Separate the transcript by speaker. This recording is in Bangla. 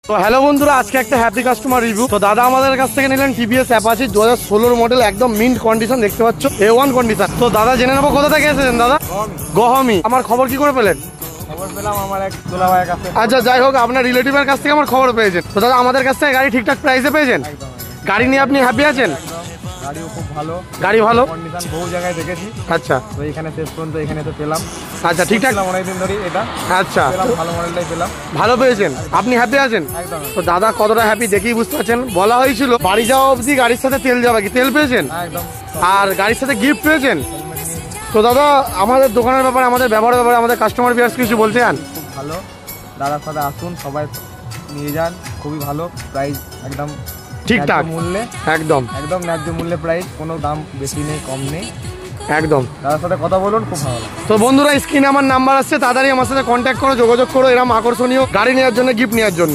Speaker 1: তো হ্যালো বন্ধুরা, আজকে একটা হ্যাপি কাস্টমার রিভিউ। তো দাদা আমাদের কাছ থেকে নিলেন টিভিএস অ্যাপাচি 2016 মডেল, একদম মিন্ট কন্ডিশন, দেখতে পাচ্ছ A1 কন্ডিশন। তো দাদা জেনে নেবো কোথা থেকে এসেছেন দাদা? গহমি। আমার খবর কি করে পেলেন?
Speaker 2: খবর পেলাম আমার এক দুলাভাইয়ের কাছে।
Speaker 1: আচ্ছা, যাই হোক, আপনার রিলেটিভের কাছ থেকে আমার খবর পেয়েছেন। তো দাদা আমাদের কাছ থেকে গাড়ি ঠিকঠাক প্রাইসে পেয়েছেন? গাড়ি নিয়ে আপনি হ্যাপি আছেন?
Speaker 2: গাড়িও খুব ভালো,
Speaker 1: গাড়ি ভালো
Speaker 2: কন্ডিশন বহু জায়গায় দেখেছি।
Speaker 1: আচ্ছা,
Speaker 2: তো এখানে শেষ পর্যন্ত এখানে তো পেলাম।
Speaker 1: আচ্ছা, ঠিকঠাক
Speaker 2: অনেকদিন ধরে এটা
Speaker 1: আচ্ছা
Speaker 2: পেলাম, ভালো মডেলটাই পেলাম।
Speaker 1: ভালো পেয়েছেন, আপনি হ্যাপি আছেন?
Speaker 2: একদম।
Speaker 1: তো দাদা কতটা হ্যাপি দেখেই বুঝতে পারছেন। বলা হয়েছিল বাড়ি যাওয়া অবধি গাড়ির সাথে তেল যাবে, কি তেল পেয়েছেন?
Speaker 2: একদম।
Speaker 1: আর গাড়ির সাথে গিফট পেয়েছেন? তো দাদা আমাদের দোকানের ব্যাপারে, আমাদের ব্যবহারের ব্যাপারে আমাদের কাস্টমার ভিউয়ার্স কিছু বলতে চান?
Speaker 2: খুব ভালো, দাদার সাথে আসুন, সবাই নিয়ে যান, খুবই ভালো প্রাইস, একদম
Speaker 1: ঠিকঠাক
Speaker 2: মূল্যে,
Speaker 1: একদম
Speaker 2: একদম ন্যায্য মূল্যে প্রাইস, কোনো দাম বেশি নেই কম নেই,
Speaker 1: একদম।
Speaker 2: দাদার সাথে কথা বলুন, খুব ভালো লাগে।
Speaker 1: তো বন্ধুরা, স্ক্রিনে আমার নাম্বার আসছে, তাড়াতাড়ি আমার সাথে কন্ট্যাক্ট করো, যোগাযোগ করো এরকম আকর্ষণীয় গাড়ি নেওয়ার জন্য, গিফট নেওয়ার জন্য।